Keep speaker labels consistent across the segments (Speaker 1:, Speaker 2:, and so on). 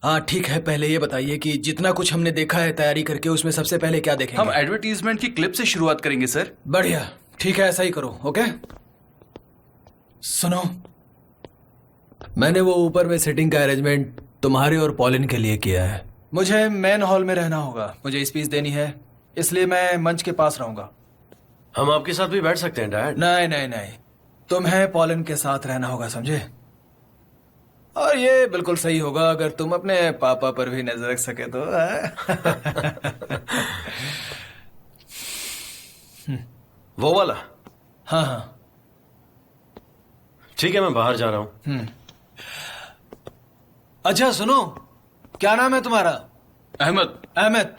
Speaker 1: हाँ ठीक है, पहले ये बताइए कि जितना कुछ हमने देखा है तैयारी करके, उसमें सबसे पहले क्या देखेंगे?
Speaker 2: हम एडवर्टीजमेंट की क्लिप से शुरुआत करेंगे सर।
Speaker 1: बढ़िया, ठीक है, ऐसा ही करो। ओके, सुनो, मैंने वो ऊपर में सिटिंग का अरेंजमेंट तुम्हारे और पॉलिन के लिए किया है। मुझे मेन हॉल में रहना होगा, मुझे स्पीच देनी है, इसलिए मैं मंच के पास रहूंगा।
Speaker 3: हम आपके साथ भी बैठ सकते हैं डैड?
Speaker 1: नहीं नहीं नहीं, तुम्हें पॉलिन के साथ रहना होगा, समझे? और ये बिल्कुल सही होगा अगर तुम अपने पापा पर भी नजर रख सके तो।
Speaker 3: वो वाला?
Speaker 1: हाँ हाँ
Speaker 3: ठीक है, मैं बाहर जा रहा हूँ।
Speaker 1: अच्छा सुनो, क्या नाम है तुम्हारा?
Speaker 2: अहमद।
Speaker 1: अहमद।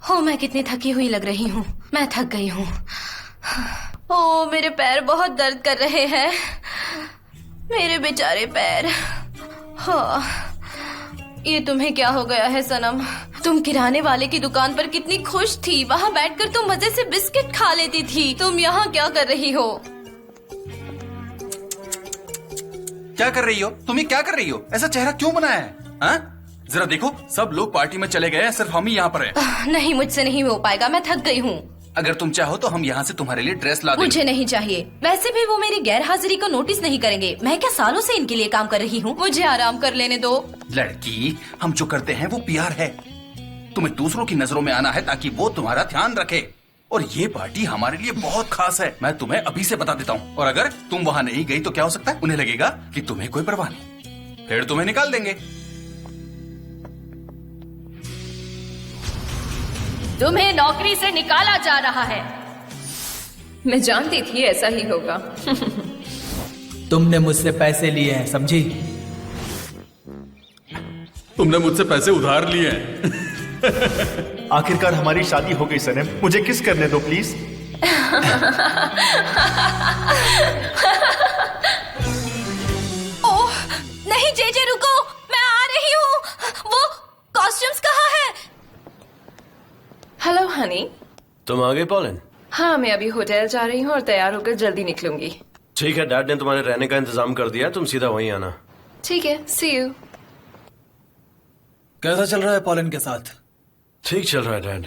Speaker 4: हो, मैं कितनी थकी हुई लग रही हूँ। मैं थक गई हूँ। ओ, मेरे पैर बहुत दर्द कर रहे हैं, मेरे बेचारे पैर। हाँ, ये तुम्हें क्या हो गया है सनम? तुम किराने वाले की दुकान पर कितनी खुश थी, वहाँ बैठकर तुम मजे से बिस्किट खा लेती थी। तुम यहाँ क्या कर रही हो?
Speaker 2: क्या कर रही हो? तुम ये क्या कर रही हो? ऐसा चेहरा क्यों बनाया है? हाँ? जरा देखो, सब लोग पार्टी में चले गए हैं, सिर्फ हम ही यहाँ पर हैं।
Speaker 4: नहीं, मुझसे नहीं हो पाएगा, मैं थक गई हूँ।
Speaker 2: अगर तुम चाहो तो हम यहाँ से तुम्हारे लिए ड्रेस ला देंगे।
Speaker 4: मुझे नहीं चाहिए। वैसे भी वो मेरी गैर हाजिरी को नोटिस नहीं करेंगे। मैं क्या सालों से इनके लिए काम कर रही हूँ? मुझे आराम कर लेने दो।
Speaker 2: लड़की, हम जो करते हैं वो प्यार है। तुम्हें दूसरों की नजरों में आना है ताकि वो तुम्हारा ध्यान रखे, और ये पार्टी हमारे लिए बहुत खास है। मैं तुम्हें अभी से बता देता हूँ, और अगर तुम वहाँ नहीं गई तो क्या हो सकता है? उन्हें लगेगा कि तुम्हें कोई परवाह नहीं, फिर तुम्हें निकाल देंगे।
Speaker 4: तुम्हें नौकरी से निकाला जा रहा है।
Speaker 5: मैं जानती थी ऐसा ही होगा।
Speaker 1: तुमने मुझसे पैसे लिए हैं, समझी?
Speaker 2: तुमने मुझसे पैसे उधार लिए हैं।
Speaker 6: आखिरकार हमारी शादी हो गई सनम, मुझे किस करने दो प्लीज।
Speaker 4: ओह नहीं, जेजे रुको, मैं आ रही हूँ। वो कॉस्ट्यूम्स कहाँ है?
Speaker 5: हेलो हनी।
Speaker 3: तुम आ गए पॉलिन?
Speaker 5: हाँ, मैं अभी होटल जा रही हूँ और तैयार होकर जल्दी निकलूंगी।
Speaker 3: ठीक है, डैड ने तुम्हारे रहने का इंतजाम कर दिया, तुम सीधा वहीं आना।
Speaker 5: ठीक है, सी यू।
Speaker 1: कैसा चल रहा है पॉलिन के साथ?
Speaker 3: ठीक चल रहा है डैड,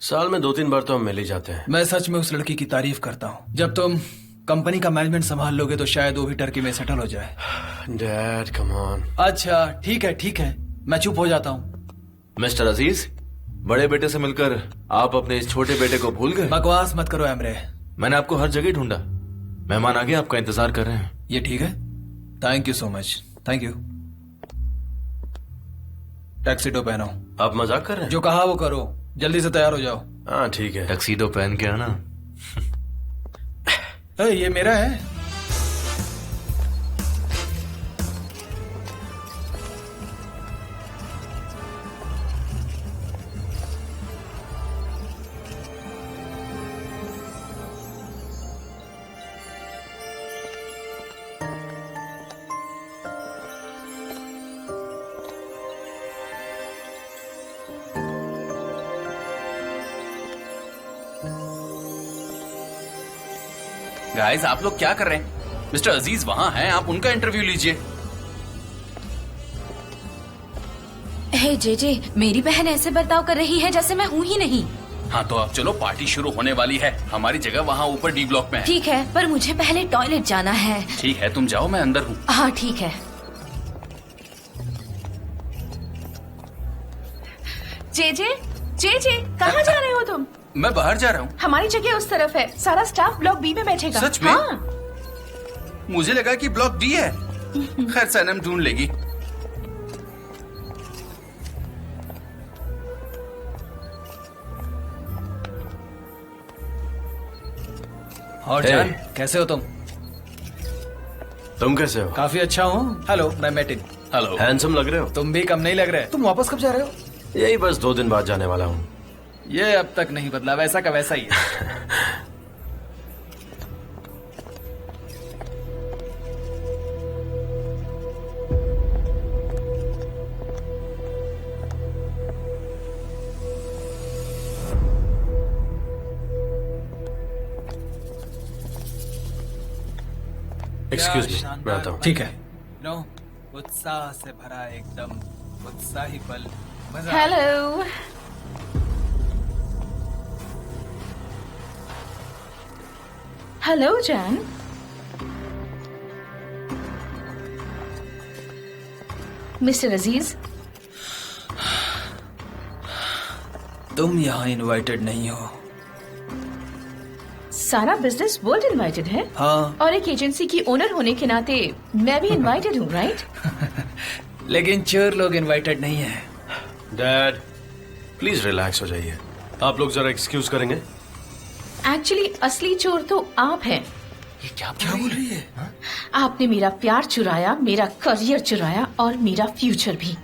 Speaker 3: साल में 2-3 बार तो हम मिल ही जाते हैं।
Speaker 1: मैं सच में उस लड़की की तारीफ करता हूँ। जब तुम कंपनी का मैनेजमेंट संभाल लोगे तो शायद वो भी टर्की में सेटल हो जाए।
Speaker 3: Dad come on.
Speaker 1: अच्छा ठीक है ठीक है, मैं चुप हो जाता हूँ।
Speaker 7: मिस्टर अजीज, बड़े बेटे से मिलकर आप अपने इस छोटे बेटे को भूल गए?
Speaker 1: बकवास मत करो एमरे।
Speaker 7: मैंने आपको हर जगह ढूंढा। मेहमान आगे आपका इंतजार कर रहे हैं।
Speaker 1: ये ठीक है, thank you so much. Thank you. Tuxedo पहनो।
Speaker 3: आप मजाक कर रहे हैं?
Speaker 1: जो कहा वो करो, जल्दी से तैयार हो जाओ।
Speaker 3: हाँ ठीक है।
Speaker 7: टक्सीडो पहन के आना।
Speaker 1: ये मेरा है।
Speaker 2: गाइस, आप लोग क्या कर रहे हैं? मिस्टर अजीज वहाँ हैं, आप उनका इंटरव्यू लीजिए।
Speaker 4: हे जेजे, मेरी बहन ऐसे बर्ताव कर रही है जैसे मैं हूँ ही नहीं।
Speaker 2: हाँ तो अब चलो, पार्टी शुरू होने वाली है। हमारी जगह वहाँ ऊपर डी ब्लॉक में है।
Speaker 4: ठीक है, पर मुझे पहले टॉयलेट जाना है।
Speaker 2: ठीक है, तुम जाओ, मैं अंदर हूँ।
Speaker 4: हाँ ठीक है।
Speaker 8: जेजे, जेजे, कहाँ जा रहे हो तुम?
Speaker 2: मैं बाहर जा रहा हूँ।
Speaker 8: हमारी जगह उस तरफ है, सारा स्टाफ ब्लॉक बी में बैठेगा।
Speaker 2: सच में?
Speaker 8: हाँ।
Speaker 2: मुझे लगा कि ब्लॉक डी है। खैर, सनम ढूंढ लेगी।
Speaker 1: और जान, कैसे हो तुम?
Speaker 3: तुम कैसे हो?
Speaker 1: काफी अच्छा हूँ। हेलो, मैं मेटिन।
Speaker 2: हेलो।
Speaker 3: हैंडसम लग रहे हो।
Speaker 1: तुम भी कम नहीं लग रहे। तुम वापस कब जा रहे हो?
Speaker 3: यही बस 2 दिन बाद जाने वाला हूँ।
Speaker 1: ये अब तक नहीं बदला, वैसा का वैसा ही है।
Speaker 3: एक्सक्यूज मी, मैं आता हूँ।
Speaker 1: ठीक है। नो, उत्साह से भरा एकदम उत्साही पल। मजा आ गया।
Speaker 5: हेलो। हेलो जैन। मिस्टर अजीज,
Speaker 1: तुम यहाँ इनवाइटेड नहीं हो।
Speaker 5: सारा बिजनेस वर्ल्ड इनवाइटेड है।
Speaker 1: हाँ,
Speaker 5: और एक एजेंसी की ओनर होने के नाते मैं भी इनवाइटेड हूँ, राइट?
Speaker 1: लेकिन चोर लोग इनवाइटेड नहीं है।
Speaker 3: डैड प्लीज रिलैक्स हो जाइए। आप लोग जरा एक्सक्यूज करेंगे?
Speaker 5: एक्चुअली असली चोर तो आप हैं।
Speaker 1: ये क्या बोल रही है?
Speaker 5: आपने मेरा प्यार चुराया, मेरा करियर चुराया और मेरा फ्यूचर भी।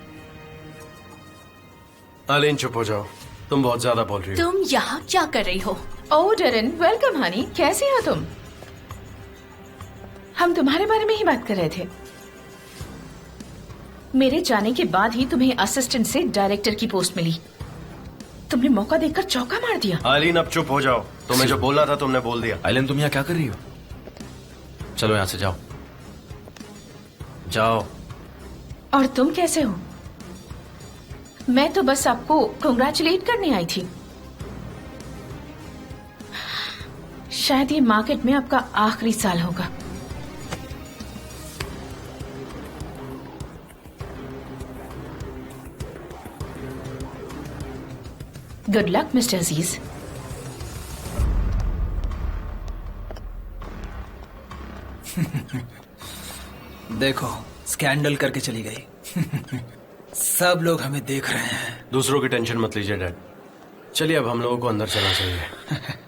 Speaker 3: आलिन चुप हो जाओ, तुम बहुत ज्यादा बोल रही हो।
Speaker 4: तुम यहाँ क्या कर रही हो?
Speaker 5: ओह डरन, वेलकम हनी, कैसे हो तुम? हम तुम्हारे बारे में ही बात कर रहे थे। मेरे जाने के बाद ही तुम्हें असिस्टेंट से डायरेक्टर की पोस्ट मिली। तुमने मौका देखकर चौका मार दिया।
Speaker 3: आलिन अब चुप हो जाओ, तुम्हें जो बोलना था तुमने बोल दिया।
Speaker 7: आइलन तुम यहाँ क्या कर रही हो? चलो यहाँ से जाओ, जाओ।
Speaker 5: और तुम कैसे हो? मैं तो बस आपको कांग्रेचुलेट करने आई थी। शायद ये मार्केट में आपका आखिरी साल होगा। गुड लक मिस्टर अजीज।
Speaker 1: देखो, स्कैंडल करके चली गई। सब लोग हमें देख रहे हैं।
Speaker 3: दूसरों की टेंशन मत लीजिए डैड। चलिए अब हम लोगों को अंदर चलना चाहिए।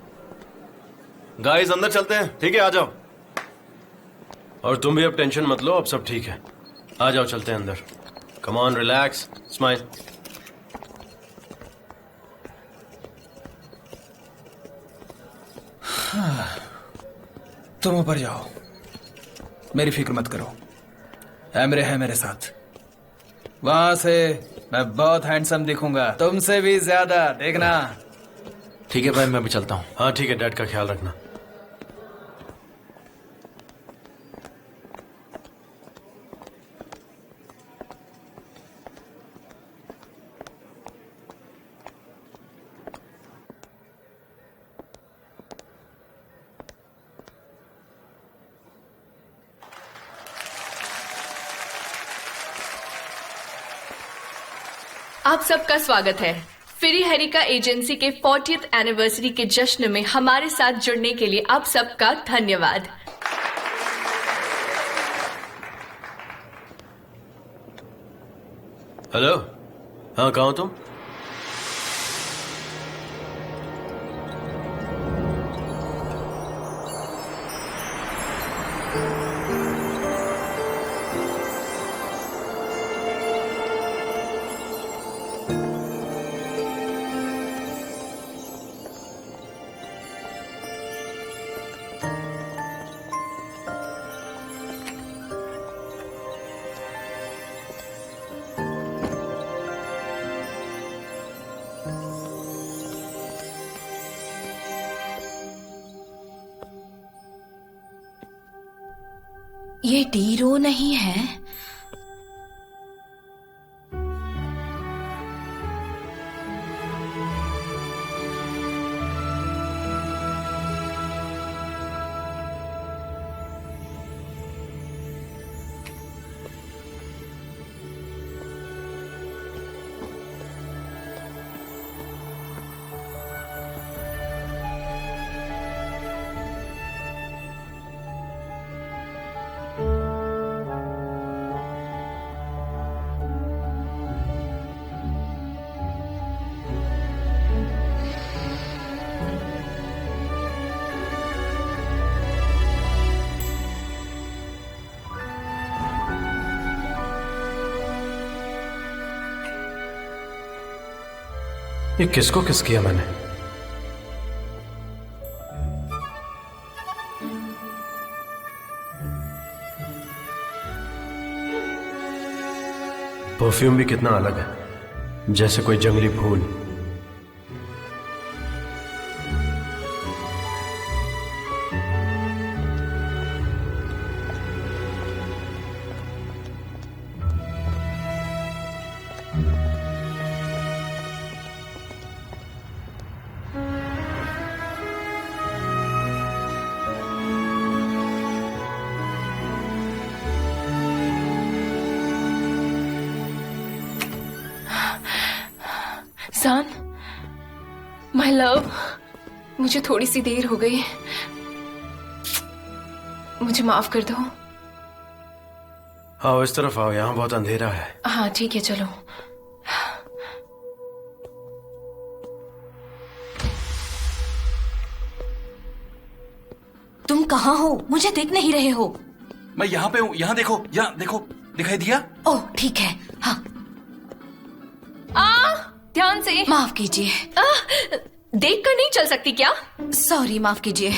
Speaker 7: गाइस अंदर चलते हैं, ठीक है? आ जाओ।
Speaker 3: और तुम भी अब टेंशन मत लो, अब सब ठीक है। आ जाओ, चलते हैं अंदर। Come on, relax, smile.
Speaker 1: तुम ऊपर जाओ, मेरी फिक्र मत करो। एमरे है मेरे साथ। वहां से मैं बहुत हैंडसम दिखूंगा, तुमसे भी ज्यादा, देखना।
Speaker 7: ठीक है भाई, मैं भी चलता हूँ।
Speaker 3: हाँ ठीक है, डैड का ख्याल रखना।
Speaker 8: आप सबका स्वागत है। फिरी हेरिका एजेंसी के 40th एनिवर्सरी के जश्न में हमारे साथ जुड़ने के लिए आप सबका धन्यवाद।
Speaker 3: हेलो, हाँ कहाँ हो तुम?
Speaker 4: ये डीरो नहीं है।
Speaker 3: ये किसको किस किया मैंने? परफ्यूम भी कितना अलग है, जैसे कोई जंगली फूल।
Speaker 8: एहसान, माय लव, मुझे थोड़ी सी देर हो गई, मुझे माफ कर दो।
Speaker 3: आओ इस तरफ आओ, यहाँ बहुत अंधेरा है।
Speaker 8: हाँ ठीक है, चलो।
Speaker 4: तुम कहाँ हो? मुझे देख नहीं रहे हो?
Speaker 2: मैं यहाँ पे हूँ, यहाँ देखो, यहाँ देखो, दिखाई दिया?
Speaker 4: ओह ठीक है। हाँ
Speaker 8: ध्यान से।
Speaker 4: माफ कीजिए।
Speaker 8: देख कर नहीं चल सकती क्या?
Speaker 4: सॉरी, माफ कीजिए।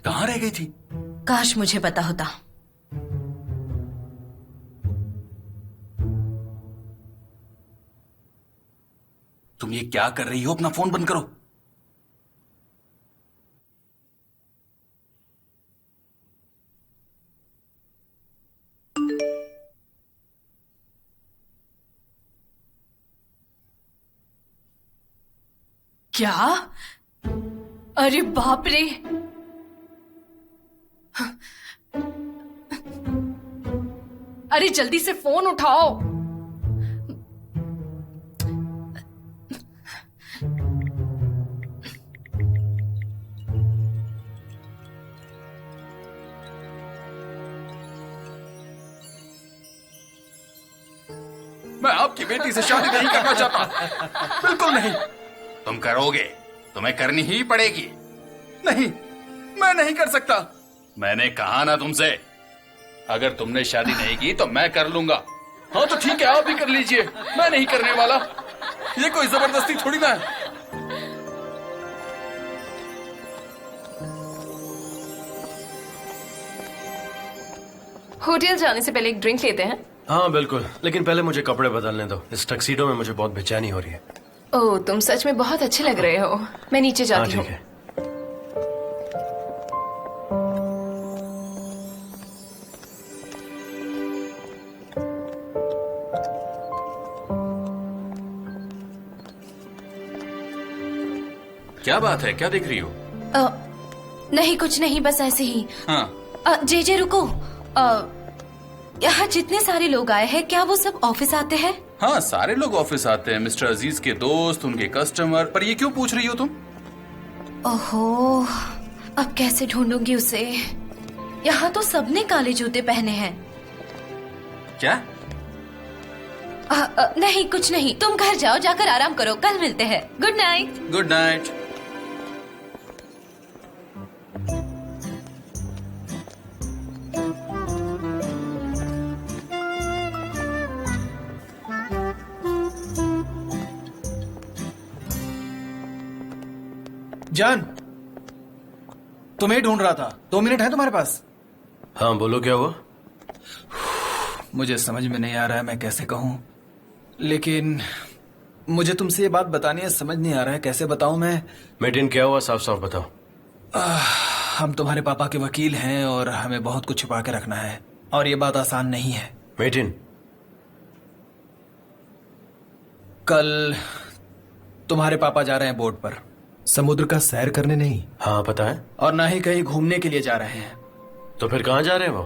Speaker 2: कहाँ रह गई थी?
Speaker 4: काश मुझे पता होता।
Speaker 2: तुम ये क्या कर रही हो? अपना फोन बंद करो।
Speaker 8: क्या? अरे बाप रे! अरे जल्दी से फोन उठाओ।
Speaker 2: मैं आपकी बेटी से शादी नहीं करना चाहता, बिल्कुल नहीं। तुम करोगे, तुम्हें करनी ही पड़ेगी। नहीं, मैं नहीं कर सकता। मैंने कहा ना तुमसे, अगर तुमने शादी नहीं की तो मैं कर लूंगा। हाँ तो ठीक है, आप भी कर लीजिए, मैं नहीं करने वाला। ये कोई जबरदस्ती थोड़ी ना है।
Speaker 8: होटल जाने से पहले एक ड्रिंक लेते हैं।
Speaker 3: हाँ बिल्कुल, लेकिन पहले मुझे कपड़े बदलने दो। इस टक्सीडो में मुझे बहुत बेचैनी हो रही है।
Speaker 8: ओह, तुम सच में बहुत अच्छे लग रहे हो। मैं नीचे
Speaker 3: हाँ
Speaker 8: जाती हूँ।
Speaker 3: ठीक है।
Speaker 2: क्या बात है, क्या देख रही हो?
Speaker 4: नहीं कुछ नहीं, बस ऐसे ही।
Speaker 2: हाँ
Speaker 4: जे रुको। यहाँ जितने सारे लोग आए हैं, क्या वो सब ऑफिस आते हैं?
Speaker 2: हाँ, सारे लोग ऑफिस आते हैं। मिस्टर अजीज के दोस्त, उनके कस्टमर। पर ये क्यों पूछ रही हो तुम?
Speaker 4: ओहो, अब कैसे ढूंढूंगी उसे? यहाँ तो सबने काले जूते पहने हैं।
Speaker 2: क्या?
Speaker 4: नहीं कुछ नहीं, तुम घर जाओ, जाकर आराम करो, कल मिलते हैं। Good night.
Speaker 2: Good night.
Speaker 1: जान, तुम्हें ढूंढ रहा था। 2 मिनट है तुम्हारे पास?
Speaker 3: हाँ बोलो, क्या हुआ?
Speaker 1: मुझे समझ में नहीं आ रहा है मैं कैसे कहूं, लेकिन मुझे तुमसे ये बात बतानी है, समझ नहीं आ रहा है कैसे बताऊं मैं।
Speaker 3: मेटिन क्या हुआ, साफ साफ बताओ।
Speaker 1: हम तुम्हारे पापा के वकील हैं और हमें बहुत कुछ छुपा के रखना है, और ये बात आसान नहीं है।
Speaker 3: मेटिन,
Speaker 1: कल तुम्हारे पापा जा रहे हैं बोट पर, समुद्र का सैर करने नहीं।
Speaker 3: हाँ पता है।
Speaker 1: और ना ही कहीं घूमने के लिए जा रहे हैं।
Speaker 3: तो फिर कहाँ जा रहे हैं वो?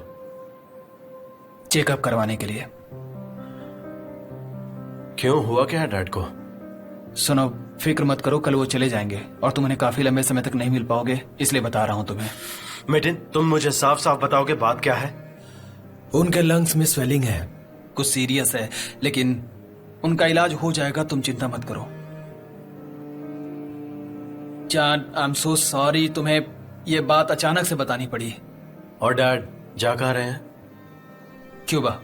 Speaker 1: चेकअप करवाने के लिए।
Speaker 3: क्यों, हुआ क्या है डैड को?
Speaker 1: सुनो, फिक्र मत करो, कल वो चले जाएंगे और तुम उन्हें काफी लंबे समय तक नहीं मिल पाओगे, इसलिए बता रहा हूं तुम्हें।
Speaker 3: मेटिन, तुम मुझे साफ साफ बताओगे बात क्या है?
Speaker 1: उनके लंग्स में स्वेलिंग है, कुछ सीरियस है, लेकिन उनका इलाज हो जाएगा, तुम चिंता मत करो। जान, आई एम सो सॉरी, तुम्हें ये बात अचानक से बतानी पड़ी।
Speaker 3: और डैड जा कहाँ रहे हैं?
Speaker 1: क्यूबा।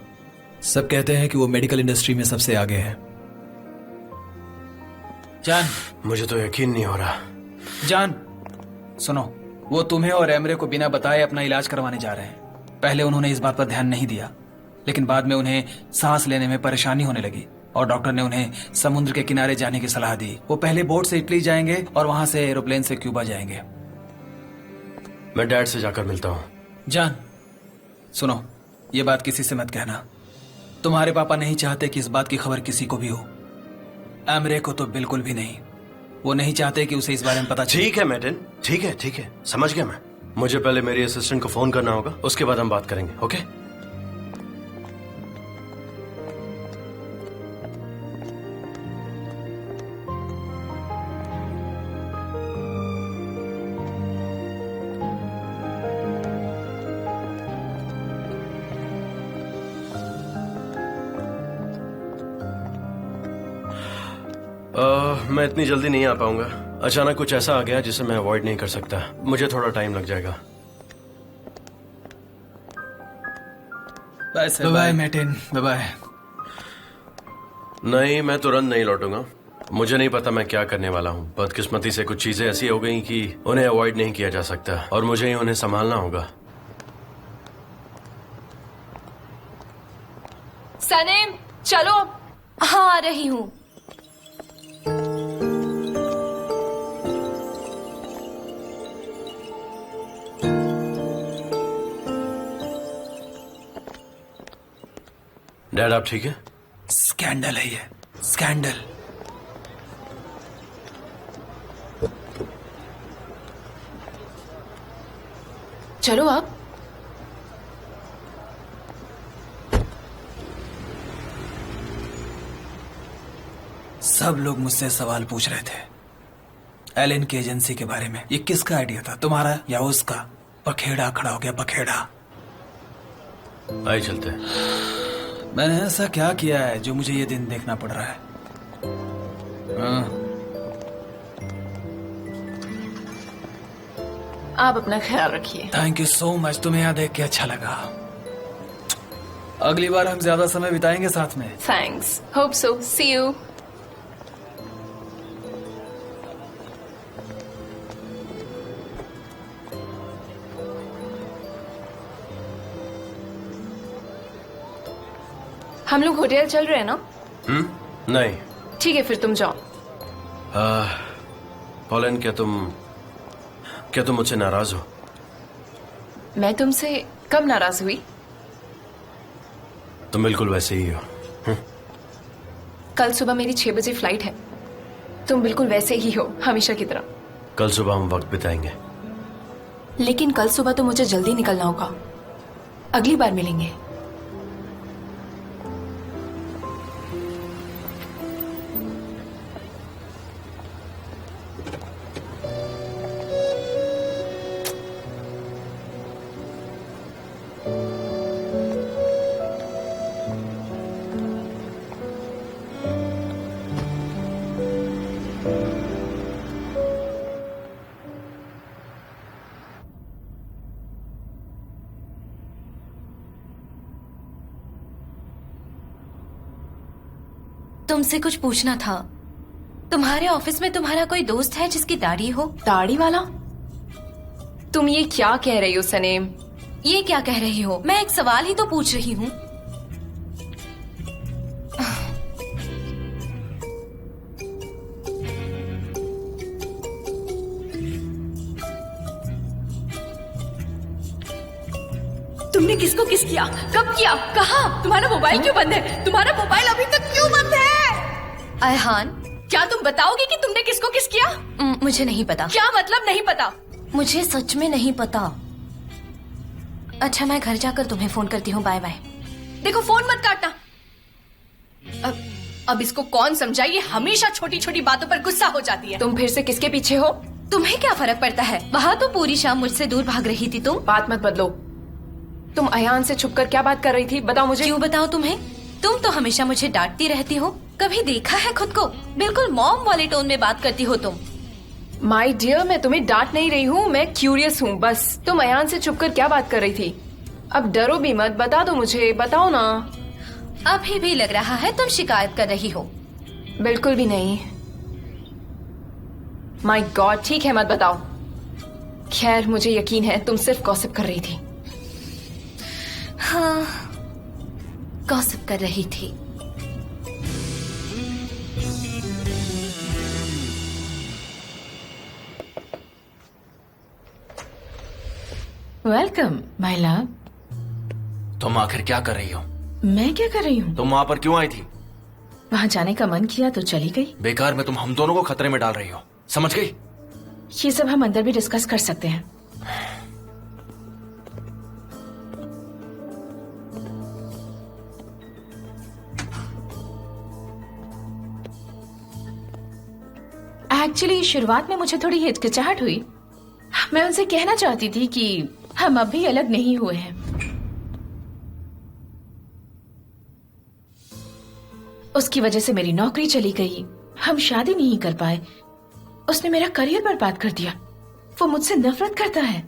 Speaker 1: सब कहते हैं कि वो मेडिकल इंडस्ट्री में सबसे आगे है। जान,
Speaker 3: मुझे तो यकीन नहीं हो रहा।
Speaker 1: जान सुनो, वो तुम्हें और एमरे को बिना बताए अपना इलाज करवाने जा रहे हैं। पहले उन्होंने इस बात पर ध्यान नहीं दिया, लेकिन बाद में उन्हें सांस लेने में परेशानी होने लगी और डॉक्टर ने उन्हें समुद्र के किनारे जाने की सलाह दी। वो पहले बोट से इटली जाएंगे और वहां से एरोप्लेन से क्यूबा जाएंगे।
Speaker 3: मैं डैड से जाकर मिलता हूँ।
Speaker 1: जान सुनो, ये बात किसी से मत कहना। तुम्हारे पापा नहीं चाहते कि इस बात की खबर किसी को भी हो। एमरे को तो बिल्कुल भी नहीं। वो नहीं चाहते कि उसे इस बारे में पता चले।
Speaker 3: ठीक है मेटिन, ठीक है, समझ गया मैं। मुझे पहले मेरी असिस्टेंट को फोन करना होगा, उसके बाद हम बात करेंगे। ओके? मैं इतनी जल्दी नहीं आ पाऊंगा। अचानक कुछ ऐसा आ गया जिसे मैं अवॉइड नहीं कर सकता। मुझे थोड़ा टाइम लग जाएगा।
Speaker 1: Bye bye Metin, bye bye.
Speaker 3: नहीं, मैं तुरंत नहीं लौटूंगा। मुझे नहीं पता मैं क्या करने वाला हूँ। बदकिस्मती से कुछ चीजें ऐसी हो गई कि उन्हें अवॉइड नहीं किया जा सकता और मुझे ही उन्हें संभालना होगा।
Speaker 8: सनेम, चलो।
Speaker 4: हाँ, आ रही हूँ।
Speaker 3: डैड, आप ठीक है?
Speaker 1: स्कैंडल है ये, स्कैंडल।
Speaker 5: चलो आप।
Speaker 1: सब लोग मुझसे सवाल पूछ रहे थे एलन की एजेंसी के बारे में। ये किसका आइडिया था, तुम्हारा या उसका? पखेड़ा खड़ा हो गया, पखेड़ा।
Speaker 3: आइए चलते हैं।
Speaker 1: मैंने ऐसा क्या किया है जो मुझे ये दिन देखना पड़ रहा है? हाँ।
Speaker 5: आप अपना ख्याल रखिए।
Speaker 1: थैंक यू सो मच, तुम्हें यहाँ देख के अच्छा लगा। अगली बार हम ज्यादा समय बिताएंगे साथ में।
Speaker 8: Thanks, hope so, see you. हम लोग होटल चल रहे हैं ना?
Speaker 3: नहीं।
Speaker 8: ठीक है, फिर तुम जाओ।
Speaker 3: पॉलन, क्या तुम मुझसे नाराज हो?
Speaker 8: मैं तुमसे कब नाराज हुई?
Speaker 3: तुम बिल्कुल वैसे ही हो।
Speaker 8: कल सुबह मेरी 6 बजे फ्लाइट है। तुम बिल्कुल वैसे ही हो, हमेशा की तरह।
Speaker 3: कल सुबह हम वक्त बिताएंगे।
Speaker 8: लेकिन कल सुबह तो मुझे जल्दी निकलना होगा। अगली बार मिलेंगे।
Speaker 4: तुमसे कुछ पूछना था। तुम्हारे ऑफिस में तुम्हारा कोई दोस्त है जिसकी दाढ़ी हो?
Speaker 8: दाढ़ी वाला? तुम ये क्या कह रही हो सनेम?
Speaker 4: ये क्या कह रही हो? मैं एक सवाल ही तो पूछ रही हूँ।
Speaker 8: तुमने किसको किस किया? कब किया? कहाँ? तुम्हारा मोबाइल क्यों बंद है? तुम्हारा मोबाइल अभी तक क्यों बंद है?
Speaker 4: अयहान,
Speaker 8: क्या तुम बताओगे कि तुमने किसको किस किया?
Speaker 4: मुझे नहीं पता।
Speaker 8: क्या मतलब नहीं पता?
Speaker 4: मुझे सच में नहीं पता। अच्छा, मैं घर जाकर तुम्हें फोन करती हूँ। Bye bye.
Speaker 8: देखो, फोन मत काटना। अब इसको कौन समझाए? ये हमेशा छोटी छोटी बातों पर गुस्सा हो जाती है। तुम फिर से किसके पीछे हो?
Speaker 4: तुम्हें क्या फर्क पड़ता है? वहाँ तो पूरी शाम मुझसे दूर भाग रही थी तुम।
Speaker 8: बात मत बदलो। तुम अयान से छुपकर क्या बात कर रही थी? बताओ मुझे।
Speaker 4: क्यों बताओ तुम्हें? तुम तो हमेशा मुझे डांटती रहती हो। कभी देखा है खुद को? बिल्कुल मॉम वाले टोन में बात करती हो तुम।
Speaker 8: माय डियर, मैं तुम्हें डांट नहीं रही हूँ, मैं क्यूरियस हूँ बस। तुम अयान से छुपकर क्या बात कर रही थी? अब डरो भी मत, बता दो मुझे, बताओ ना।
Speaker 4: अभी भी लग रहा है तुम शिकायत कर रही हो।
Speaker 8: बिल्कुल भी नहीं। माय गॉड, ठीक है, मत बताओ। खैर, मुझे यकीन है तुम सिर्फ गॉसिप कर रही थी।
Speaker 4: हाँ, गॉसिप कर रही थी।
Speaker 5: Welcome my love.
Speaker 7: तुम आखिर क्या कर रही हो?
Speaker 5: मैं क्या कर रही हूँ?
Speaker 7: तुम वहां पर क्यों आई थी?
Speaker 5: वहाँ जाने का मन किया तो चली गई।
Speaker 7: बेकार में तुम हम दोनों को खतरे में डाल रही हो, समझ गई?
Speaker 5: ये सब हम अंदर भी डिस्कस कर सकते हैं। एक्चुअली शुरुआत में मुझे थोड़ी हिचकिचाहट हुई। मैं उनसे कहना चाहती थी कि हम अभी अलग नहीं हुए हैं। उसकी वजह से मेरी नौकरी चली गई, हम शादी नहीं कर पाए। उसने मेरा करियर बर्बाद कर दिया। वो मुझसे नफरत करता है।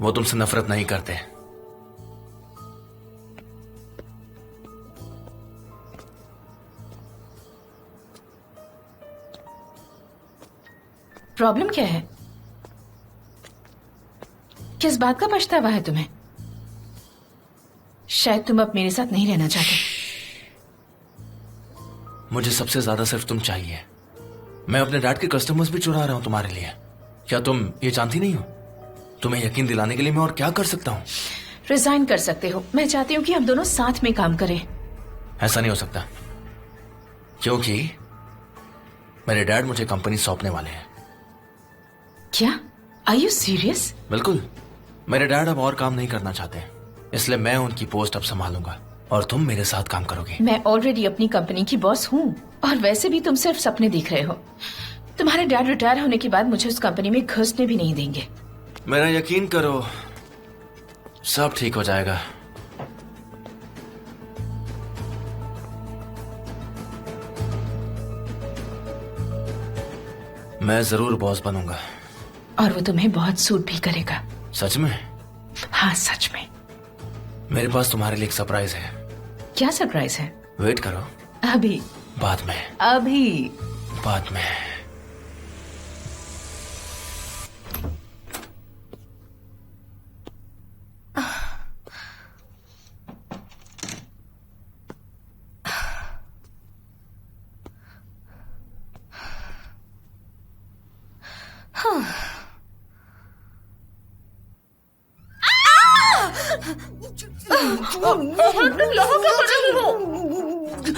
Speaker 7: वो तुमसे नफरत नहीं करते।
Speaker 5: प्रॉब्लम क्या है? किस बात का पछतावा है तुम्हें? शायद तुम अब मेरे साथ नहीं रहना चाहते।
Speaker 7: मुझे सबसे ज्यादा सिर्फ तुम चाहिए। मैं अपने डैड के कस्टमर्स भी चुरा रहा हूं तुम्हारे लिए। क्या तुम ये जानती नहीं हो? तुम्हें यकीन दिलाने के लिए मैं और क्या कर सकता हूं?
Speaker 5: रिजाइन कर सकते हो। मैं चाहती हूँ कि हम दोनों साथ में काम करें।
Speaker 7: ऐसा नहीं हो सकता, क्योंकि मेरे डैड मुझे कंपनी सौंपने वाले हैं।
Speaker 5: क्या? Are you serious?
Speaker 7: बिल्कुल। मेरे डैड अब और काम नहीं करना चाहते, इसलिए मैं उनकी पोस्ट अब संभालूंगा और तुम मेरे साथ काम करोगे।
Speaker 5: मैं ऑलरेडी अपनी कंपनी की बॉस हूँ और वैसे भी तुम सिर्फ सपने देख रहे हो। तुम्हारे डैड रिटायर होने के बाद मुझे उस कंपनी में घुसने भी नहीं देंगे।
Speaker 7: मेरा यकीन करो, सब ठीक हो जाएगा। मैं जरूर बॉस बनूंगा।
Speaker 5: और वो तुम्हें बहुत सूट भी करेगा।
Speaker 7: सच में?
Speaker 5: हाँ, सच में।
Speaker 7: मेरे पास तुम्हारे लिए एक सरप्राइज है।
Speaker 5: क्या सरप्राइज है?
Speaker 7: वेट करो।
Speaker 5: अभी?
Speaker 7: बाद में।
Speaker 5: अभी?
Speaker 7: बाद में।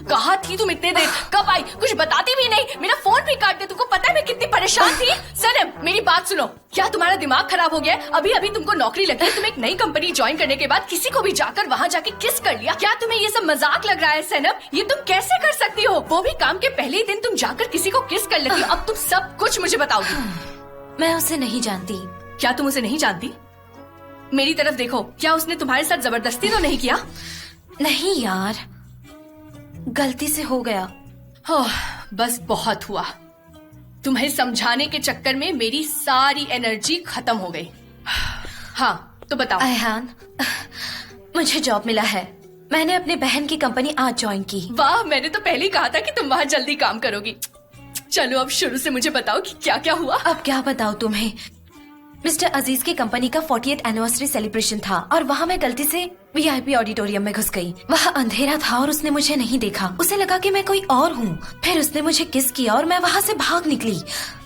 Speaker 8: कहाँ थी तुम इतने देर? कब आई? कुछ बताती भी नहीं। मेरा फोन भी काट दे। तुमको पता है मैं कितनी परेशान थी। सनम, मेरी बात सुनो। क्या तुम्हारा दिमाग खराब हो गया है? अभी अभी तुमको नौकरी लगी है। तुम एक नई कंपनी ज्वाइन करने के बाद किसी को भी जाकर वहाँ जाके किस कर लिया? क्या तुम्हें ये सब मजाक लग रहा है सनम? ये तुम कैसे कर सकती हो? वो भी काम के पहले ही दिन तुम जाकर किसी को किस कर लगी। अब तुम सब कुछ मुझे बताओगी।
Speaker 4: मैं उसे नहीं जानती।
Speaker 8: क्या तुम उसे नहीं जानती? मेरी तरफ देखो। क्या उसने तुम्हारे साथ जबरदस्ती तो नहीं किया?
Speaker 4: नहीं यार, गलती से हो गया।
Speaker 8: बस बहुत हुआ। तुम्हें समझाने के चक्कर में मेरी सारी एनर्जी खत्म हो गई। हाँ, तो बताओ।
Speaker 4: अयहान, मुझे जॉब मिला है। मैंने अपने बहन की कंपनी आज ज्वाइन की।
Speaker 8: वाह, मैंने तो पहले ही कहा था कि तुम वहाँ जल्दी काम करोगी। चलो अब शुरू से मुझे बताओ कि क्या क्या हुआ।
Speaker 4: अब क्या बताऊं तुम्हें? मिस्टर अजीज की कंपनी का 40th एनिवर्सरी सेलिब्रेशन था और वहाँ मैं गलती से वीआईपी ऑडिटोरियम में घुस गई। वहाँ अंधेरा था और उसने मुझे नहीं देखा। उसे लगा कि मैं कोई और हूँ। फिर उसने मुझे किस किया और मैं वहाँ से भाग निकली।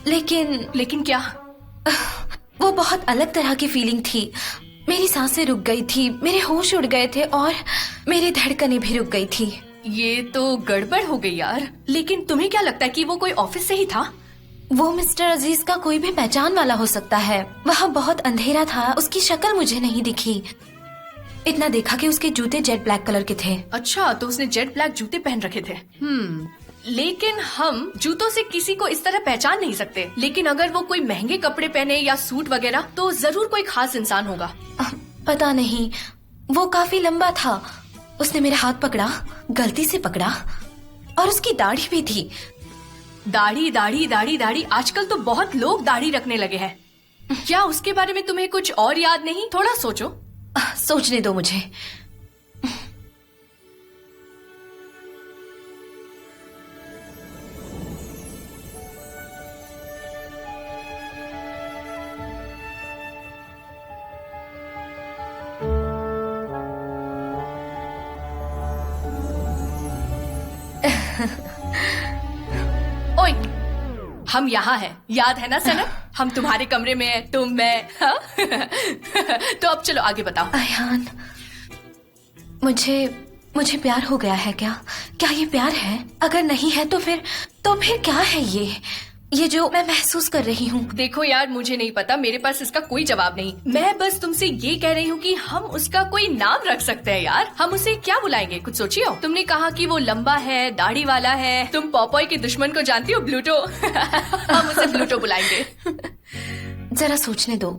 Speaker 8: लेकिन क्या?
Speaker 4: वो बहुत अलग तरह की फीलिंग थी। मेरी सांसें रुक गई थी, मेरे होश उड़ गए थे और मेरी धड़कनें भी रुक गई थी।
Speaker 8: ये तो गड़बड़ हो गई यार। लेकिन तुम्हें क्या लगता है कि वो कोई ऑफिस से ही था?
Speaker 4: वो मिस्टर अजीज का कोई भी पहचान वाला हो सकता है। वहाँ बहुत अंधेरा था, उसकी शक्ल मुझे नहीं दिखी। इतना देखा कि उसके जूते जेट ब्लैक कलर के थे।
Speaker 8: अच्छा, तो उसने जेट ब्लैक जूते पहन रखे थे। लेकिन हम जूतों से किसी को इस तरह पहचान नहीं सकते। लेकिन अगर वो कोई महंगे कपड़े पहने या सूट वगैरह तो जरूर कोई खास इंसान होगा।
Speaker 4: पता नहीं, वो काफी लंबा था। उसने मेरा हाथ पकड़ा, गलती से पकड़ा, और उसकी दाढ़ी भी थी।
Speaker 8: दाढ़ी दाढ़ी दाढ़ी दाढ़ी, आजकल तो बहुत लोग दाढ़ी रखने लगे हैं। क्या उसके बारे में तुम्हें कुछ और याद नहीं? थोड़ा सोचो।
Speaker 4: सोचने दो मुझे।
Speaker 8: ओए, हम यहाँ हैं, याद है ना सनम? हम तुम्हारे कमरे में हैं, तुम, मैं। हाँ? तो अब चलो आगे बताओ।
Speaker 4: अयहान, मुझे प्यार हो गया है क्या? क्या ये प्यार है? अगर नहीं है तो फिर क्या है ये जो मैं महसूस कर रही हूँ?
Speaker 8: देखो यार, मुझे नहीं पता, मेरे पास इसका कोई जवाब नहीं। मैं बस तुमसे ये कह रही हूँ कि हम उसका कोई नाम रख सकते हैं यार। हम उसे क्या बुलाएंगे? कुछ सोचिए हो? तुमने कहा कि वो लंबा है, दाढ़ी वाला है। तुम पॉपॉय के दुश्मन को जानती हो, ब्लूटो। हम उसे ब्लूटो बुलाएंगे।
Speaker 4: जरा सोचने दो।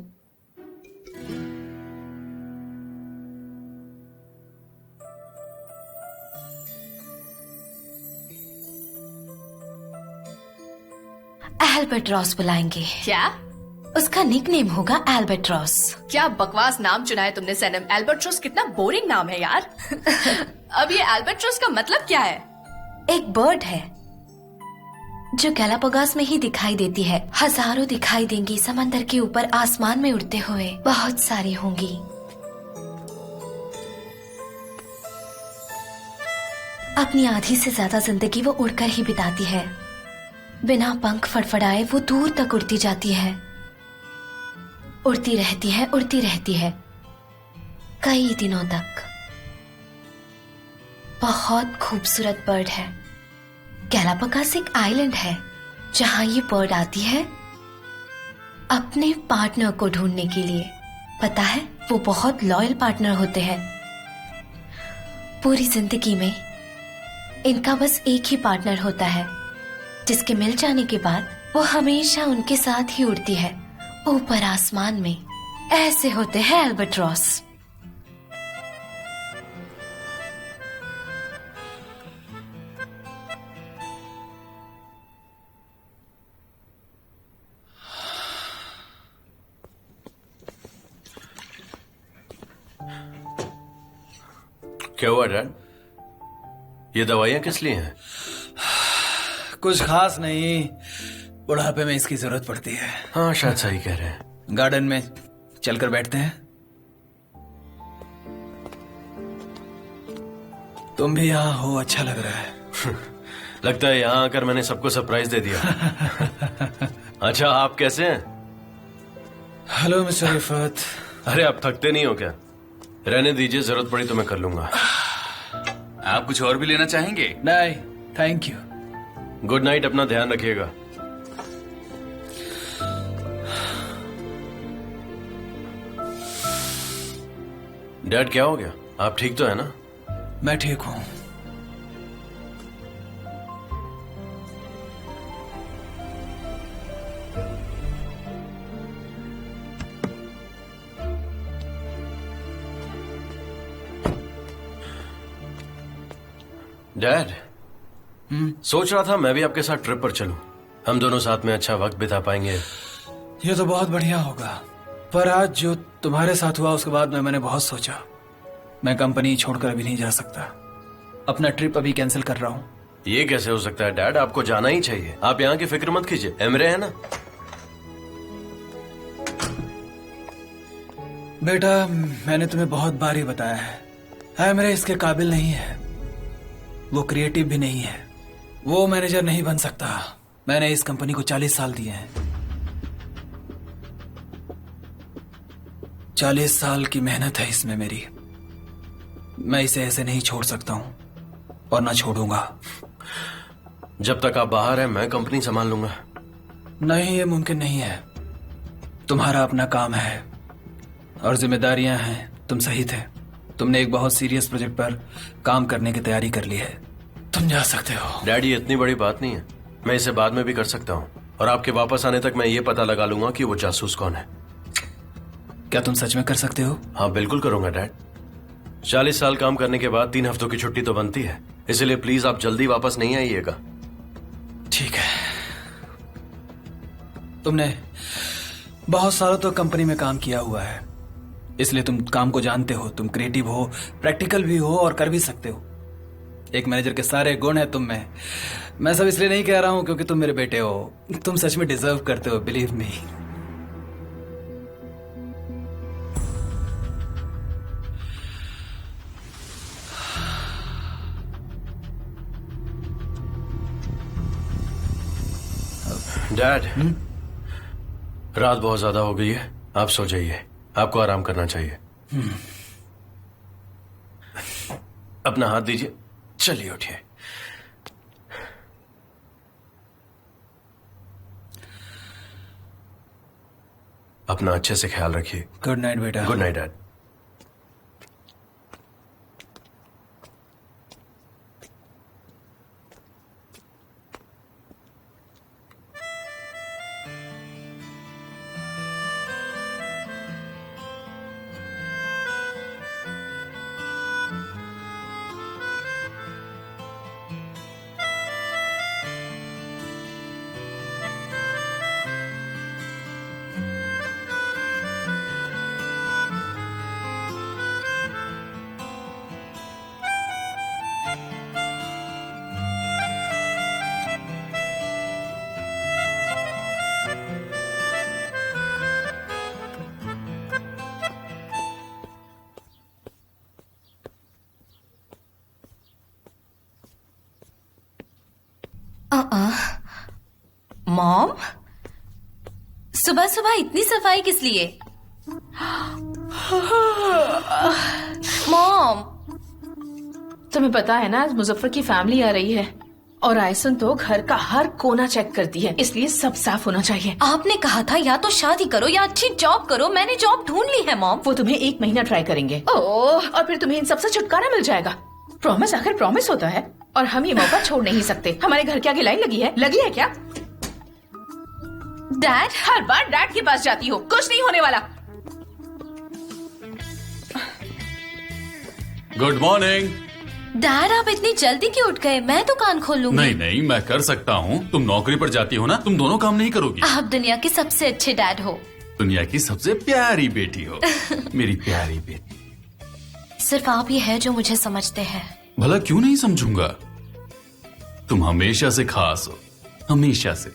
Speaker 4: एल्बर्ट्रॉस बुलाएंगे।
Speaker 8: क्या?
Speaker 4: उसका निकनेम होगा एल्बर्ट्रॉस।
Speaker 8: क्या बकवास नाम चुना है तुमने सनम। एल्बर्ट्रॉस कितना बोरिंग नाम है यार। अब ये एल्बर्ट्रॉस का मतलब क्या है?
Speaker 4: एक बर्ड है जो गैलापागोस में ही दिखाई देती है। हजारों दिखाई देंगी समंदर के ऊपर आसमान में उड़ते हुए, बहुत सारी होंगी। अपनी आधी से ज्यादा जिंदगी वो उड़कर ही बिताती है। बिना पंख फड़फड़ाए वो दूर तक उड़ती जाती है, उड़ती रहती है, उड़ती रहती है कई दिनों तक। बहुत खूबसूरत बर्ड है। गैलापागोस एक आइलैंड है जहां ये बर्ड आती है अपने पार्टनर को ढूंढने के लिए। पता है, वो बहुत लॉयल पार्टनर होते हैं। पूरी जिंदगी में इनका बस एक ही पार्टनर होता है जिसके मिल जाने के बाद वो हमेशा उनके साथ ही उड़ती है ऊपर आसमान में। ऐसे होते हैं एल्बर्ट्रॉस।
Speaker 3: क्या हुआ डैड? ये दवाइयां किस लिए हैं?
Speaker 1: कुछ खास नहीं, बुढ़ापे में इसकी जरूरत पड़ती है।
Speaker 3: हाँ, शायद सही कह रहे हैं।
Speaker 1: गार्डन में चलकर बैठते हैं। तुम भी यहाँ हो, अच्छा लग रहा है।
Speaker 3: लगता है यहाँ आकर मैंने सबको सरप्राइज दे दिया। अच्छा, आप कैसे हैं?
Speaker 1: Hello mister Rifat.
Speaker 3: अरे, आप थकते नहीं हो क्या? रहने दीजिए, जरूरत पड़ी तो मैं कर लूंगा।
Speaker 2: आप कुछ और भी लेना चाहेंगे?
Speaker 1: नहीं, थैंक यू।
Speaker 3: गुड नाइट, अपना ध्यान रखिएगा। डैड, क्या हो गया? आप ठीक तो है ना?
Speaker 1: मैं ठीक हूं।
Speaker 3: डैड, सोच रहा था मैं भी आपके साथ ट्रिप पर चलूं। हम दोनों साथ में अच्छा वक्त बिता पाएंगे।
Speaker 1: ये तो बहुत बढ़िया होगा, पर आज जो तुम्हारे साथ हुआ उसके बाद में मैंने बहुत सोचा। मैं कंपनी छोड़कर अभी नहीं जा सकता। अपना ट्रिप अभी कैंसिल कर रहा हूँ।
Speaker 3: ये कैसे हो सकता है डैड? आपको जाना ही चाहिए। आप यहाँ की फिक्र मत कीजिए, एमरे है ना।
Speaker 1: बेटा, मैंने तुम्हें बहुत बार ही बताया है, एमरे इसके काबिल नहीं है। वो क्रिएटिव भी नहीं है, वो मैनेजर नहीं बन सकता। मैंने इस कंपनी को 40 साल दिए हैं। 40 साल की मेहनत है इसमें मेरी। मैं इसे ऐसे नहीं छोड़ सकता हूं और ना छोड़ूंगा।
Speaker 3: जब तक आप बाहर हैं मैं कंपनी संभाल लूंगा।
Speaker 1: नहीं, ये मुमकिन नहीं है। तुम्हारा अपना काम है और जिम्मेदारियां हैं। तुम सही थे, तुमने एक बहुत सीरियस प्रोजेक्ट पर काम करने की तैयारी कर ली है। तुम जा सकते हो।
Speaker 3: डैडी, ये इतनी बड़ी बात नहीं है, मैं इसे बाद में भी कर सकता हूँ। और आपके वापस आने तक मैं ये पता लगा लूंगा कि वो जासूस कौन है।
Speaker 1: क्या तुम सच में कर सकते हो?
Speaker 3: हाँ, बिल्कुल करूंगा डैड। 40 साल काम करने के बाद 3 हफ्तों की छुट्टी तो बनती है, इसलिए प्लीज आप जल्दी वापस नहीं आइएगा।
Speaker 1: ठीक है। तुमने बहुत सालों तो कंपनी में काम किया हुआ है, इसलिए तुम काम को जानते हो। तुम क्रिएटिव हो, प्रैक्टिकल भी हो और कर भी सकते हो। एक मैनेजर के सारे गुण हैं तुम में। मैं सब इसलिए नहीं कह रहा हूं क्योंकि तुम मेरे बेटे हो। तुम सच में डिजर्व करते हो, बिलीव मी।
Speaker 3: डैड, रात बहुत ज्यादा हो गई है, आप सो जाइए। आपको आराम करना चाहिए। अपना हाथ दीजिए। चलिए उठिए। अपना अच्छे से ख्याल रखिए।
Speaker 1: गुड नाइट बेटा।
Speaker 3: Good night dad.
Speaker 4: मॉम, सुबह सुबह इतनी सफाई किस लिए? मॉम,
Speaker 5: तुम्हें पता है ना आज मुजफ्फर की फैमिली आ रही है और आयसन तो घर का हर कोना चेक करती है, इसलिए सब साफ होना चाहिए।
Speaker 4: आपने कहा था या तो शादी करो या अच्छी जॉब करो। मैंने जॉब ढूंढ ली है मॉम।
Speaker 5: वो तुम्हें 1 महीना ट्राई करेंगे और फिर तुम्हें इन सबसे छुटकारा मिल जाएगा। प्रॉमिस आखिर प्रॉमिस होता है और हम ये मौका छोड़ नहीं सकते। हमारे घर के आगे लाइन लगी है क्या?
Speaker 4: डैड,
Speaker 5: हर बार डैड के पास जाती हो, कुछ नहीं होने वाला।
Speaker 9: Good morning.
Speaker 4: डैड आप इतनी जल्दी क्यों उठ गए? मैं दुकान खोल लूंगी।
Speaker 9: नहीं नहीं, मैं कर सकता हूँ। तुम नौकरी पर जाती हो ना, तुम दोनों काम नहीं करोगी।
Speaker 4: आप दुनिया के सबसे अच्छे डैड हो।
Speaker 9: दुनिया की सबसे प्यारी बेटी हो। मेरी प्यारी बेटी।
Speaker 4: सिर्फ आप ही है जो मुझे समझते हैं।
Speaker 9: भला क्यों नहीं समझूंगा? तुम हमेशा से खास हो, हमेशा से।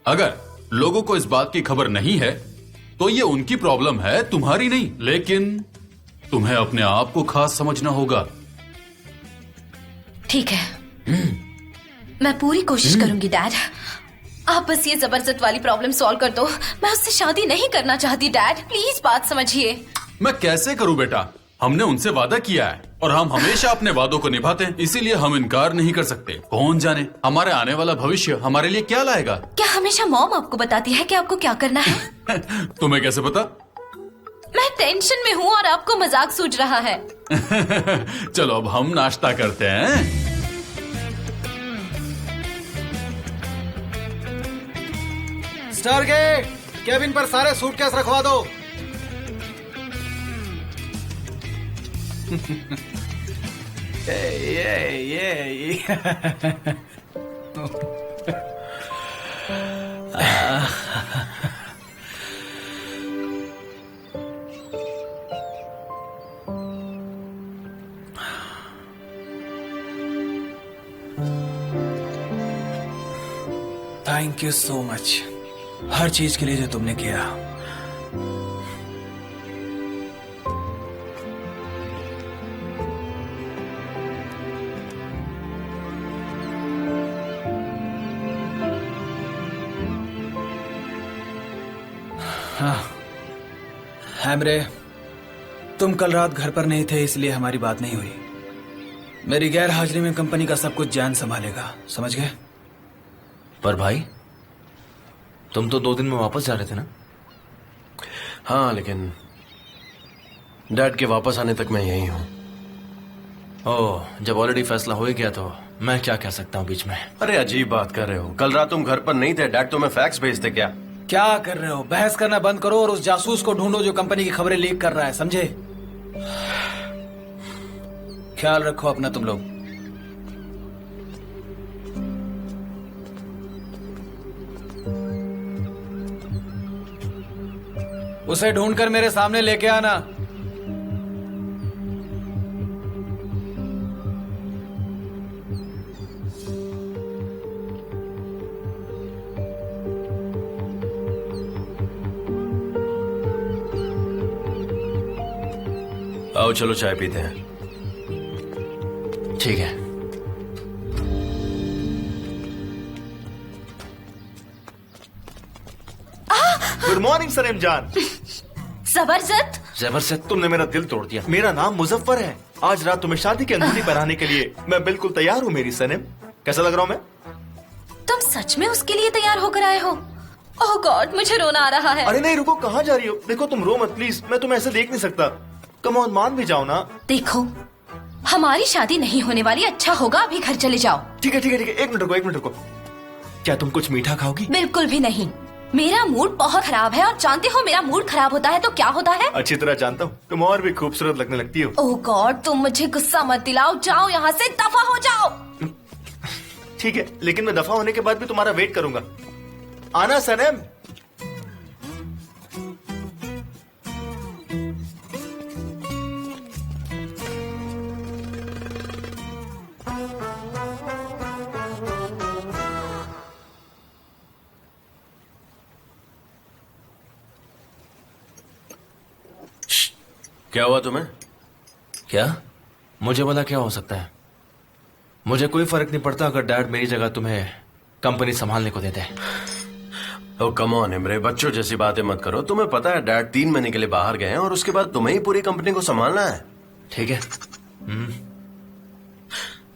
Speaker 9: अगर लोगों को इस बात की खबर नहीं है तो ये उनकी प्रॉब्लम है, तुम्हारी नहीं। लेकिन तुम्हें अपने आप को खास समझना होगा।
Speaker 4: ठीक है, मैं पूरी कोशिश करूंगी डैड। आप बस ये जबरदस्त वाली प्रॉब्लम सॉल्व कर दो। मैं उससे शादी नहीं करना चाहती डैड, प्लीज बात समझिए।
Speaker 9: मैं कैसे करूं बेटा? हमने उनसे वादा किया है और हम हमेशा अपने वादों को निभाते हैं, इसीलिए हम इनकार नहीं कर सकते। कौन जाने हमारे आने वाला भविष्य हमारे लिए क्या लाएगा।
Speaker 4: क्या हमेशा मॉम आपको बताती है कि आपको क्या करना है?
Speaker 9: तुम्हें कैसे पता?
Speaker 4: मैं टेंशन में हूँ और आपको मजाक सूझ रहा है।
Speaker 9: चलो अब हम नाश्ता करते हैं।
Speaker 1: स्टारगेट, केबिन पर सारे सूटकेस रखवा दो। ये थैंक यू सो मच हर चीज के लिए जो तुमने किया। हैमरे, तुम कल रात घर पर नहीं थे इसलिए हमारी बात नहीं हुई। मेरी गैर हाजिरी में कंपनी का सब कुछ जान संभालेगा, समझ गए?
Speaker 7: पर भाई तुम तो 2 दिन में वापस जा रहे थे ना?
Speaker 3: हाँ, लेकिन डैड के वापस आने तक मैं यही हूँ।
Speaker 7: ओह, जब ऑलरेडी फैसला हो ही गया तो मैं क्या कह सकता हूँ बीच में।
Speaker 3: अरे अजीब बात कर रहे हो। कल रात तुम घर पर नहीं थे, डैड तुम्हें फैक्स भेजते क्या?
Speaker 1: क्या कर रहे हो? बहस करना बंद करो और उस जासूस को ढूंढो जो कंपनी की खबरें लीक कर रहा है, समझे? ख्याल रखो अपना तुम लोग। उसे ढूंढकर मेरे सामने लेके आना।
Speaker 3: आओ चलो चाय पीते हैं।
Speaker 7: ठीक है।
Speaker 6: गुड मॉर्निंग सरेम जान।
Speaker 4: जबरदस्त।
Speaker 6: तुमने मेरा दिल तोड़ दिया। मेरा नाम मुजफ्फर है। आज रात तुम्हें शादी की अंगूठी पहनाने के लिए मैं बिल्कुल तैयार हूँ मेरी सनेम। कैसा लग रहा हूँ मैं?
Speaker 4: तुम सच में उसके लिए तैयार होकर आए हो? ओह गॉड, मुझे रोना आ रहा है।
Speaker 6: अरे नहीं रुको, कहाँ जा रही हो? देखो तुम रो मत प्लीज, मैं तुम्हें ऐसे देख नहीं सकता। कम ऑन, मान भी जाओ ना।
Speaker 4: देखो, हमारी शादी नहीं होने वाली। अच्छा होगा अभी घर चले जाओ।
Speaker 6: ठीक है ठीक है ठीक है, 1 मिनट रुको। क्या तुम कुछ मीठा खाओगी?
Speaker 4: बिल्कुल भी नहीं। मेरा मूड बहुत खराब है और जानते हो मेरा मूड खराब होता है तो क्या होता है?
Speaker 6: अच्छी तरह जानता हूँ, तुम और भी खूबसूरत लगने लगती हो।
Speaker 4: ओह गॉड, तुम मुझे गुस्सा मत दिलाओ। जाओ यहाँ से, दफा हो जाओ।
Speaker 6: ठीक है, लेकिन मैं दफा होने के बाद भी तुम्हारा वेट करूंगा। आना सनम।
Speaker 3: क्या हुआ तुम्हें?
Speaker 7: क्या? मुझे बोला क्या हो सकता है? मुझे कोई फर्क नहीं पड़ता अगर डैड मेरी जगह तुम्हें कंपनी संभालने को देते।
Speaker 3: ओ कम ऑन इमरे, बच्चों जैसी बातें मत करो। तुम्हें पता है डैड 3 महीने के लिए बाहर गए हैं और उसके बाद तुम्हें ही पूरी कंपनी को संभालना है।
Speaker 7: ठीक है।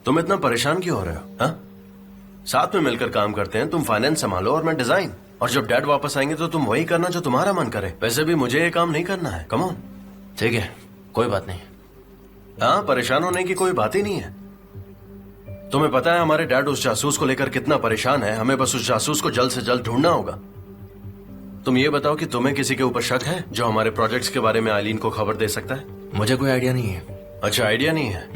Speaker 3: तुम इतना परेशान क्यों हो रहे हो? हाँ? साथ में मिलकर काम करते हैं, तुम फाइनेंस संभालो और मैं डिजाइन। और जब डैड वापस आएंगे तो तुम वही करना जो तुम्हारा मन करे। वैसे भी मुझे ये काम नहीं करना है। Come on.
Speaker 7: ठीक है, कोई बात नहीं।
Speaker 3: हाँ, परेशान होने की कोई बात ही नहीं है। तुम्हें पता है हमारे डैड उस जासूस को लेकर कितना परेशान है। हमें बस उस जासूस को जल्द से जल्द ढूंढना होगा। तुम ये बताओ कि तुम्हें किसी के ऊपर शक है जो हमारे प्रोजेक्ट्स के बारे में आइलीन को खबर दे सकता है?
Speaker 7: मुझे कोई आइडिया नहीं है।
Speaker 3: अच्छा, आइडिया नहीं है?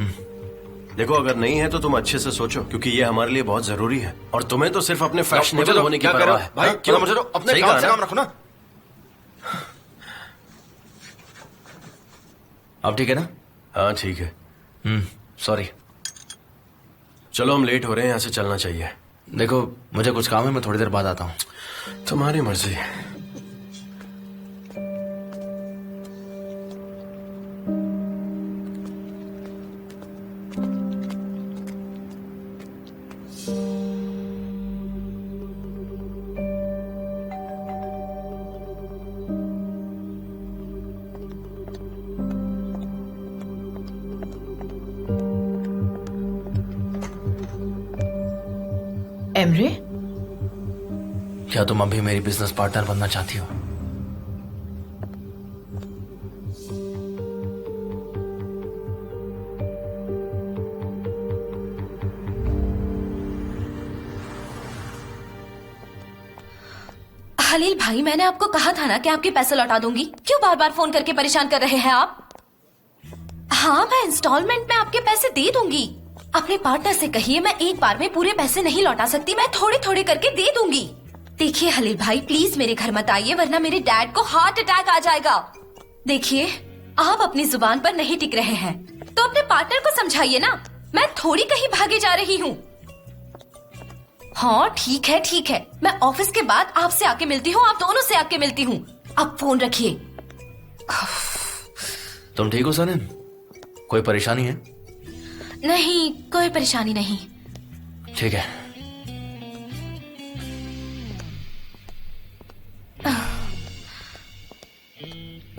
Speaker 3: देखो, अगर नहीं है तो तुम अच्छे से सोचो, क्योंकि ये हमारे लिए बहुत जरूरी है। और तुम्हें तो सिर्फ अपने फैशनेबल होने की परवाह है।
Speaker 7: भाई क्यों? मुझे तो अपने
Speaker 3: सही
Speaker 7: काम
Speaker 3: कहा
Speaker 7: से
Speaker 3: ना?
Speaker 7: काम रखो ना। अब ठीक है ना?
Speaker 3: हाँ ठीक है।
Speaker 7: सॉरी।
Speaker 3: चलो, हम लेट हो रहे हैं, यहाँ से चलना चाहिए।
Speaker 7: देखो, मुझे कुछ काम है, मैं थोड़ी देर बाद आता हूँ।
Speaker 3: तुम्हारी मर्जी।
Speaker 5: एमरे,
Speaker 7: क्या तुम अभी मेरी बिजनेस पार्टनर बनना चाहती हो?
Speaker 4: हलील भाई, मैंने आपको कहा था ना कि आपके पैसे लौटा दूंगी। क्यों बार बार फोन करके परेशान कर रहे हैं आप? हाँ, मैं इंस्टॉलमेंट में आपके पैसे दे दूंगी। अपने पार्टनर से कहिए मैं एक बार में पूरे पैसे नहीं लौटा सकती, मैं थोड़े थोड़े करके दे दूंगी। देखिए हलील भाई, प्लीज मेरे घर मत आइए, वरना मेरे डैड को हार्ट अटैक आ जाएगा। देखिए, आप अपनी जुबान पर नहीं टिक रहे हैं तो अपने पार्टनर को समझाइए ना। मैं थोड़ी कहीं भागे जा रही हूँ। हाँ ठीक है ठीक है, मैं ऑफिस के बाद आपसे आके मिलती हूँ, आप दोनों से आके मिलती हूँ। अब फोन रखिए।
Speaker 7: तुम ठीक हो सनम? कोई परेशानी है?
Speaker 4: नहीं, कोई परेशानी नहीं।
Speaker 7: ठीक है।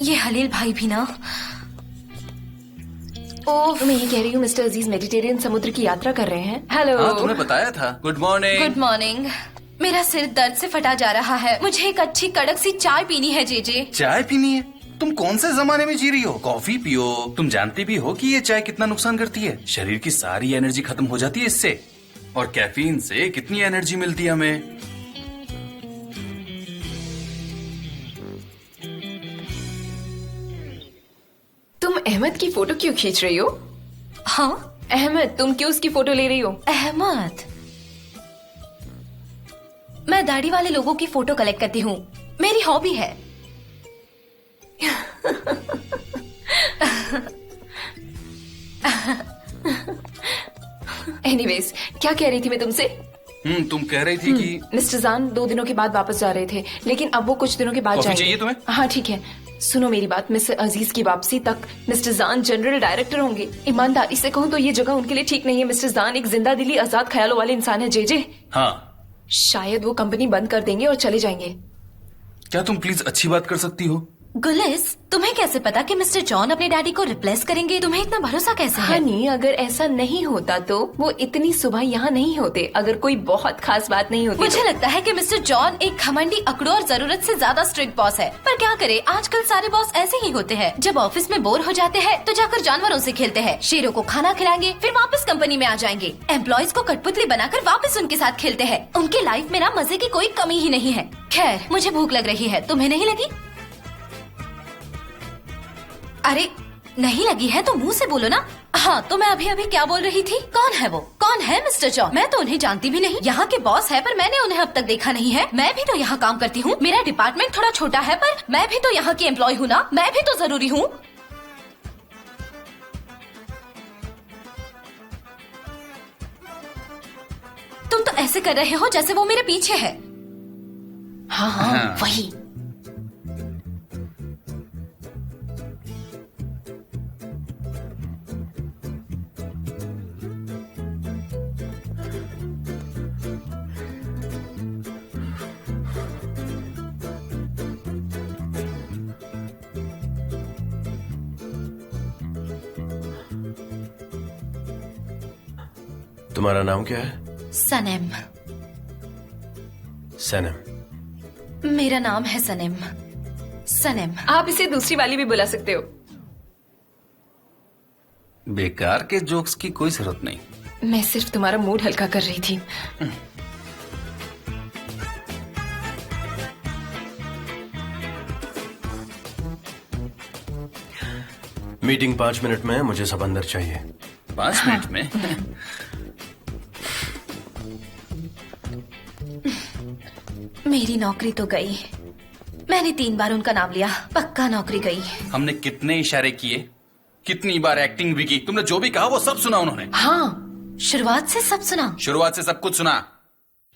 Speaker 4: ये हलील भाई भी ना।
Speaker 8: ओह, मैं ये कह रही हूँ मिस्टर अजीज मेडिटेरियन समुद्र की यात्रा कर रहे हैं। हेलो।
Speaker 2: हाँ, तुमने बताया था। Good morning.
Speaker 4: Good morning. मेरा सिर दर्द से फटा जा रहा है, मुझे एक अच्छी कड़क सी चाय पीनी है। जेजे,
Speaker 2: चाय पीनी है? तुम कौन से जमाने में जी रही हो? कॉफी पियो। तुम जानती भी हो कि ये चाय कितना नुकसान करती है। शरीर की सारी एनर्जी खत्म हो जाती है इससे, और कैफीन से कितनी एनर्जी मिलती है हमें।
Speaker 8: तुम अहमद की फोटो क्यों खींच रही हो?
Speaker 4: हाँ
Speaker 8: अहमद, तुम क्यों उसकी फोटो ले रही हो?
Speaker 4: अहमद, मैं दाढ़ी वाले लोगों की फोटो कलेक्ट करती हूँ, मेरी हॉबी है।
Speaker 8: एनीवेज, क्या कह रही थी मैं तुमसे?
Speaker 2: तुम कह रही थी कि
Speaker 8: मिस्टर जान 2 दिनों के बाद वापस जा रहे थे, लेकिन अब वो कुछ दिनों के बाद
Speaker 2: कॉफी
Speaker 8: जाएंगे।
Speaker 2: चाहिए तुम्हें?
Speaker 8: हाँ ठीक है, सुनो मेरी बात। मिस्टर अजीज की वापसी तक मिस्टर जान जनरल डायरेक्टर होंगे। ईमानदारी से कहूँ तो ये जगह उनके लिए ठीक नहीं है। मिस्टर जान एक जिंदा दिली आजाद ख्यालों वाले इंसान है। जेजे,
Speaker 2: हाँ,
Speaker 8: शायद वो कंपनी बंद कर देंगे और चले जाएंगे।
Speaker 2: क्या तुम प्लीज अच्छी बात कर सकती हो?
Speaker 4: गुलिस, तुम्हें कैसे पता कि मिस्टर जॉन अपने डैडी को रिप्लेस करेंगे? तुम्हें इतना भरोसा कैसे है?
Speaker 8: हनी, अगर ऐसा नहीं होता तो वो इतनी सुबह यहाँ नहीं होते। अगर कोई बहुत खास बात नहीं होती
Speaker 4: मुझे लगता है कि मिस्टर जॉन एक घमंडी, अकड़ू और जरूरत से ज्यादा स्ट्रिक्ट बॉस है। पर क्या करे, आजकल सारे बॉस ऐसे ही होते हैं। जब ऑफिस में बोर हो जाते हैं तो जाकर जानवरों से खेलते हैं, शेरों को खाना खिलाएंगे, फिर वापस कंपनी में आ जाएंगे। एम्प्लॉयज को कठपुतली बनाकर वापस उनके साथ खेलते हैं। उनकी लाइफ में ना मजे की कोई कमी ही नहीं है। खैर, मुझे भूख लग रही है, तुम्हें नहीं लगी? अरे नहीं लगी है तो मुंह से बोलो ना। हाँ, तो मैं अभी अभी क्या बोल रही थी? कौन है वो? कौन है मिस्टर जॉन? मैं तो उन्हें जानती भी नहीं। यहाँ के बॉस है पर मैंने उन्हें अब तक देखा नहीं है। मैं भी तो यहाँ काम करती हूँ। मेरा डिपार्टमेंट थोड़ा छोटा है पर मैं भी तो यहाँ की एम्प्लॉय हूँ ना, मैं भी तो जरूरी हूँ। तुम तो ऐसे कर रहे हो जैसे वो मेरे पीछे है।
Speaker 8: हाँ हाँ, वही।
Speaker 3: तुम्हारा नाम क्या है?
Speaker 4: सनम।
Speaker 3: सनम।
Speaker 4: मेरा नाम है सनम। सनम।
Speaker 10: आप इसे दूसरी वाली भी बुला सकते हो।
Speaker 2: बेकार के जोक्स की कोई जरूरत नहीं।
Speaker 10: मैं सिर्फ तुम्हारा मूड हल्का कर रही थी।
Speaker 3: मीटिंग 5 मिनट में है, मुझे सब अंदर चाहिए।
Speaker 2: 5 मिनट में?
Speaker 4: मेरी नौकरी तो गई। मैंने 3 बार उनका नाम लिया, पक्का नौकरी गई।
Speaker 2: हमने कितने इशारे किए, कितनी बार एक्टिंग भी की, तुमने जो भी कहा वो सब सुना उन्होंने।
Speaker 4: हाँ, शुरुआत से सब सुना।
Speaker 2: शुरुआत से सब कुछ सुना।